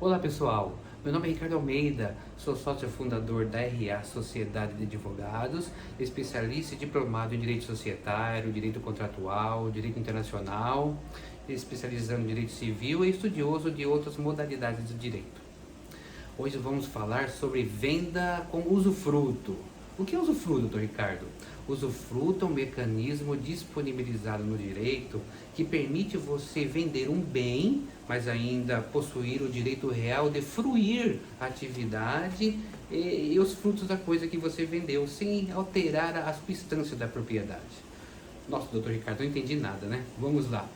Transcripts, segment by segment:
Olá pessoal, meu nome é Ricardo Almeida, sou sócio fundador da RA Sociedade de Advogados, especialista e diplomado em Direito Societário, Direito Contratual, Direito Internacional, especializando em Direito Civil e estudioso de outras modalidades de Direito. Hoje vamos falar sobre venda com usufruto. O que é usufruto, doutor Ricardo? Usufruto é um mecanismo disponibilizado no direito que permite você vender um bem, mas ainda possuir o direito real de fruir a atividade e os frutos da coisa que você vendeu, sem alterar a substância da propriedade. Nossa, doutor Ricardo, não entendi nada, né? Vamos lá.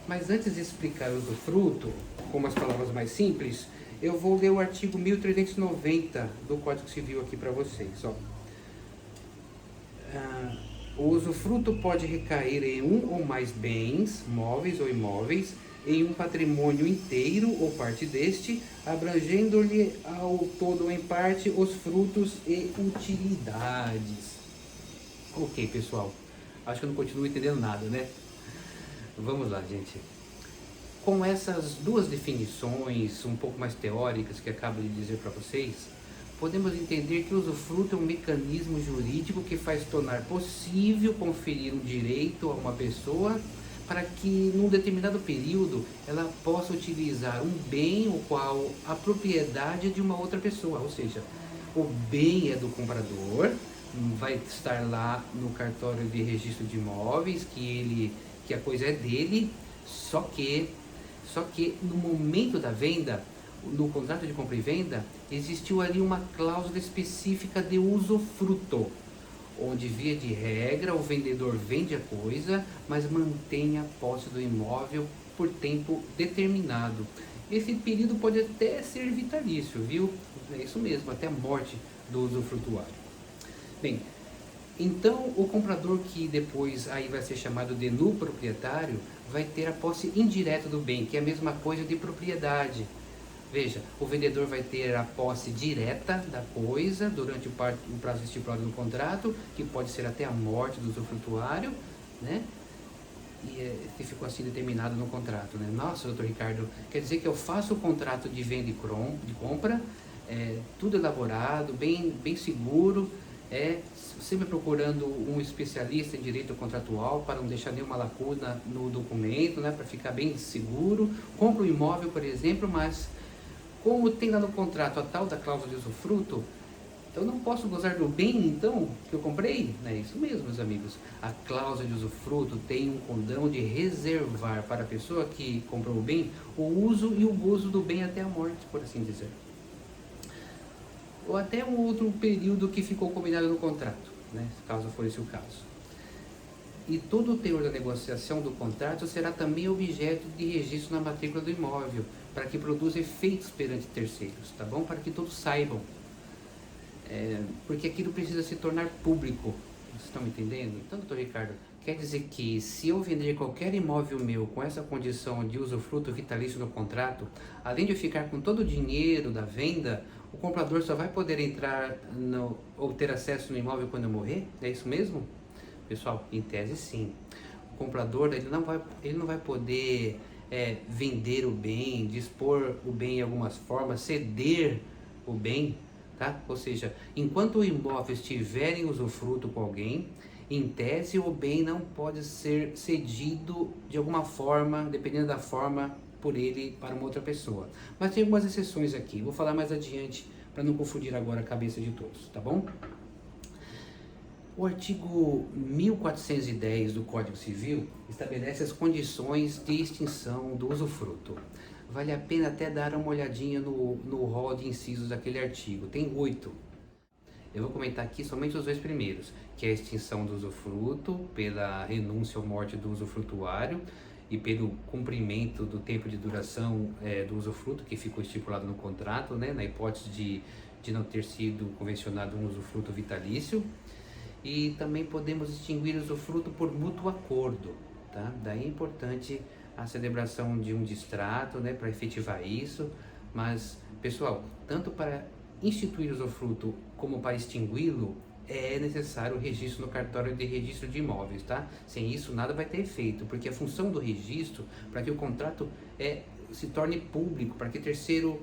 Mas antes de explicar o usufruto, com umas palavras mais simples, eu vou ler o artigo 1390 do Código Civil aqui para vocês. Ó. O usufruto pode recair em um ou mais bens, móveis ou imóveis, em um patrimônio inteiro ou parte deste, abrangendo-lhe ao todo ou em parte os frutos e utilidades. Ok, pessoal. Acho que eu não continuo entendendo nada, né? Vamos lá, gente. Com essas duas definições um pouco mais teóricas que acabo de dizer para vocês, podemos entender que o usufruto é um mecanismo jurídico que faz tornar possível conferir um direito a uma pessoa para que, num determinado período, ela possa utilizar um bem o qual a propriedade é de uma outra pessoa, ou seja, o bem é do comprador, vai estar lá no cartório de registro de imóveis que a coisa é dele, só que no momento da venda, no contrato de compra e venda, existiu ali uma cláusula específica de usufruto, onde via de regra o vendedor vende a coisa, mas mantém a posse do imóvel por tempo determinado. Esse período pode até ser vitalício, viu? É isso mesmo, até a morte do usufrutuário. Bem, então o comprador, que depois aí vai ser chamado de nuproprietário, vai ter a posse indireta do bem, que é a mesma coisa de propriedade. Veja, o vendedor vai ter a posse direta da coisa durante o prazo estipulado no contrato, que pode ser até a morte do usufrutuário, né? E ficou assim determinado no contrato, né? Nossa, doutor Ricardo, quer dizer que eu faço o contrato de venda e compra, tudo elaborado, bem seguro, sempre procurando um especialista em direito contratual para não deixar nenhuma lacuna no documento, né? Para ficar bem seguro. Compro um imóvel, por exemplo, mas como tem lá no contrato a tal da cláusula de usufruto, eu não posso gozar do bem, então, que eu comprei? É isso mesmo, meus amigos. A cláusula de usufruto tem um condão de reservar para a pessoa que comprou o bem o uso e o gozo do bem até a morte, por assim dizer. Ou até um outro período que ficou combinado no contrato, né? Caso for esse o caso. E todo o teor da negociação do contrato será também objeto de registro na matrícula do imóvel, para que produza efeitos perante terceiros, tá bom? Para que todos saibam. Porque aquilo precisa se tornar público. Vocês estão me entendendo? Então, doutor Ricardo, quer dizer que se eu vender qualquer imóvel meu com essa condição de usufruto vitalício no contrato, além de eu ficar com todo o dinheiro da venda, o comprador só vai poder entrar ou ter acesso no imóvel quando eu morrer? É isso mesmo? Pessoal, em tese sim. O comprador ele não vai poder vender o bem, dispor o bem em algumas formas, ceder o bem, tá? Ou seja, enquanto o imóvel estiver em usufruto com alguém, em tese o bem não pode ser cedido de alguma forma, dependendo da forma, por ele para uma outra pessoa. Mas tem algumas exceções aqui, vou falar mais adiante para não confundir agora a cabeça de todos, tá bom? O artigo 1410 do Código Civil estabelece as condições de extinção do usufruto. Vale a pena até dar uma olhadinha no rol de incisos daquele artigo. Tem 8. Eu vou comentar aqui somente os 2 primeiros, que é a extinção do usufruto pela renúncia ou morte do usufrutuário e pelo cumprimento do tempo de duração do usufruto que ficou estipulado no contrato, né, na hipótese de não ter sido convencionado um usufruto vitalício. E também podemos extinguir o usufruto por mútuo acordo, tá? Daí é importante a celebração de um distrato, né, para efetivar isso. Mas, pessoal, tanto para instituir o usufruto como para extingui-lo, é necessário o registro no cartório de registro de imóveis, tá? Sem isso, nada vai ter efeito, porque a função do registro, para que o contrato se torne público, para que terceiro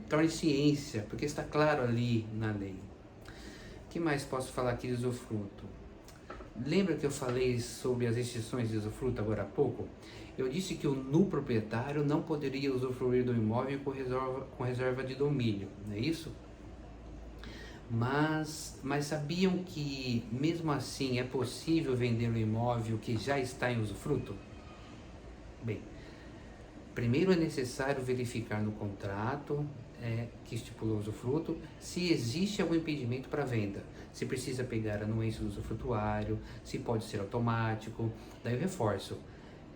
torne ciência, porque está claro ali na lei. O que mais posso falar aqui de usufruto? Lembra que eu falei sobre as extinções de usufruto agora há pouco? Eu disse que o nu proprietário não poderia usufruir do imóvel com reserva de domínio, não é isso? Mas sabiam que mesmo assim é possível vender um imóvel que já está em usufruto? Bem, primeiro é necessário verificar no contrato que estipula o usufruto se existe algum impedimento para venda, se precisa pegar a anuência do usufrutuário, se pode ser automático. Daí eu reforço,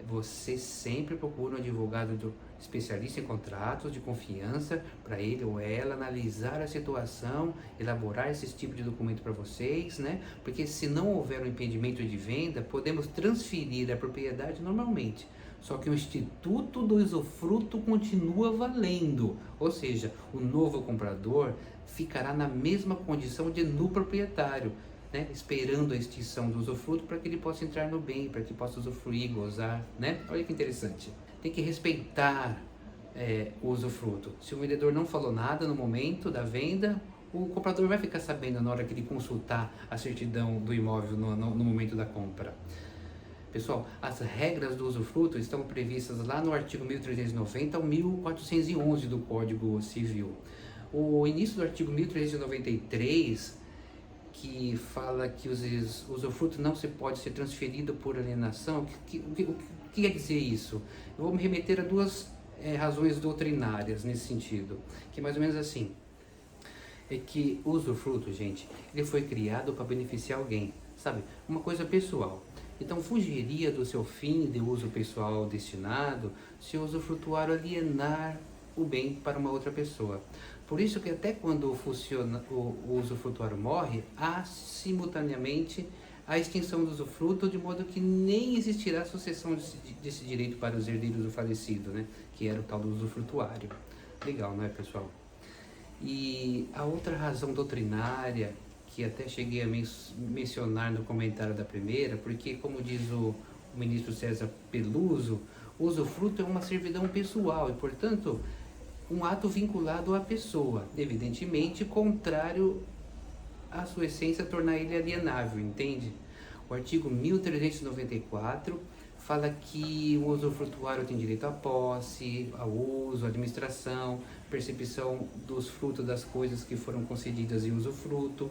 você sempre procura um advogado especialista em contratos de confiança para ele ou ela analisar a situação, elaborar esse tipo de documento para vocês, né? Porque se não houver um impedimento de venda, podemos transferir a propriedade normalmente. Só que o instituto do usufruto continua valendo, ou seja, o novo comprador ficará na mesma condição de nu proprietário, né? Esperando a extinção do usufruto para que ele possa entrar no bem, para que possa usufruir, gozar, né? Olha que interessante. Tem que respeitar o usufruto. Se o vendedor não falou nada no momento da venda, o comprador vai ficar sabendo na hora que ele consultar a certidão do imóvel no momento da compra. Pessoal, as regras do usufruto estão previstas lá no artigo 1390 ao 1411 do Código Civil. O início do artigo 1393, que fala que o usufruto não se pode ser transferido por alienação, o que quer dizer isso? Eu vou me remeter a duas razões doutrinárias nesse sentido, que é mais ou menos assim. É que o usufruto, gente, ele foi criado para beneficiar alguém, sabe? Uma coisa pessoal. Então fugiria do seu fim de uso pessoal destinado se o usufrutuário alienar o bem para uma outra pessoa. Por isso que até quando o usufrutuário morre, há simultaneamente a extinção do usufruto, de modo que nem existirá sucessão desse direito para os herdeiros do falecido, né? Que era o tal do usufrutuário. Legal, não é, pessoal? E a outra razão doutrinária, que até cheguei a mencionar no comentário da primeira, porque como diz o ministro César Peluso, o usufruto é uma servidão pessoal e, portanto, um ato vinculado à pessoa, evidentemente contrário à sua essência, tornar ele alienável, entende? O artigo 1394 fala que o usufrutuário tem direito à posse, ao uso, à administração, percepção dos frutos das coisas que foram concedidas em usufruto.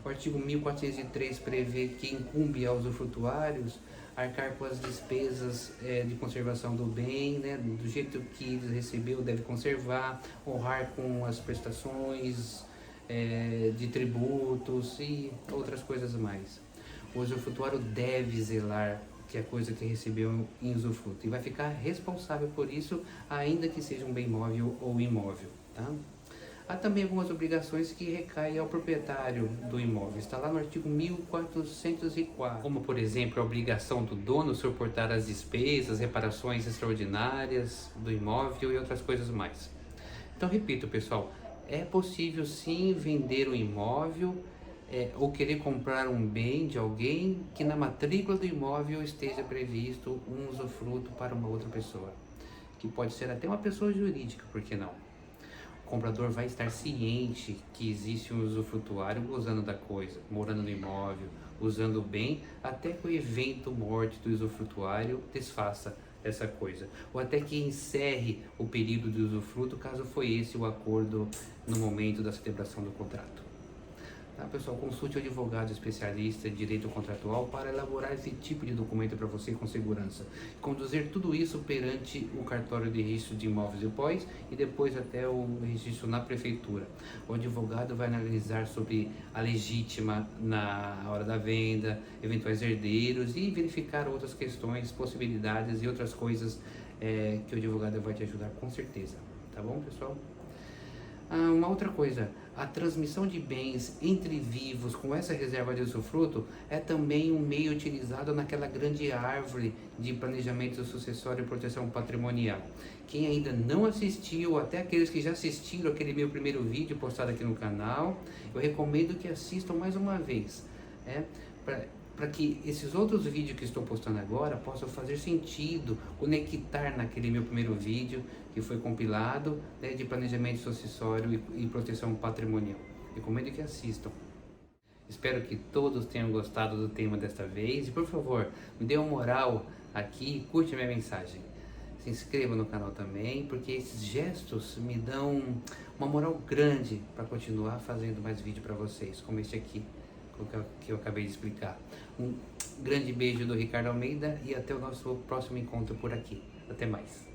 O artigo 1403 prevê que incumbe aos usufrutuários arcar com as despesas de conservação do bem, né? Do jeito que ele recebeu, deve conservar, honrar com as prestações de tributos e outras coisas mais. O usufrutuário deve zelar que a coisa que recebeu em usufruto e vai ficar responsável por isso, ainda que seja um bem móvel ou imóvel, tá? Há também algumas obrigações que recaem ao proprietário do imóvel, está lá no artigo 1404, como por exemplo a obrigação do dono suportar as despesas, reparações extraordinárias do imóvel e outras coisas mais. Então repito, pessoal, é possível sim vender um imóvel ou querer comprar um bem de alguém que na matrícula do imóvel esteja previsto um usufruto para uma outra pessoa, que pode ser até uma pessoa jurídica, por que não? O comprador vai estar ciente que existe um usufrutuário gozando da coisa, morando no imóvel, usando o bem, até que o evento morte do usufrutuário desfaça essa coisa, ou até que encerre o período de usufruto, caso foi esse o acordo no momento da celebração do contrato. Tá, pessoal? Consulte o advogado especialista em direito contratual para elaborar esse tipo de documento para você com segurança. Conduzir tudo isso perante o cartório de registro de imóveis depois e depois até o registro na prefeitura. O advogado vai analisar sobre a legítima na hora da venda, eventuais herdeiros e verificar outras questões, possibilidades e outras coisas que o advogado vai te ajudar com certeza. Tá bom, pessoal? Uma outra coisa, a transmissão de bens entre vivos com essa reserva de usufruto é também um meio utilizado naquela grande árvore de planejamento sucessório e proteção patrimonial. Quem ainda não assistiu, até aqueles que já assistiram aquele meu primeiro vídeo postado aqui no canal, eu recomendo que assistam mais uma vez, para para que esses outros vídeos que estou postando agora possam fazer sentido, conectar naquele meu primeiro vídeo que foi compilado, né, de planejamento sucessório e proteção patrimonial. Recomendo que assistam. Espero que todos tenham gostado do tema desta vez e, por favor, me dê uma moral aqui, curte a minha mensagem. Se inscreva no canal também, porque esses gestos me dão uma moral grande para continuar fazendo mais vídeo para vocês, como este aqui, que eu acabei de explicar. Um grande beijo do Ricardo Almeida e até o nosso próximo encontro por aqui. Até mais.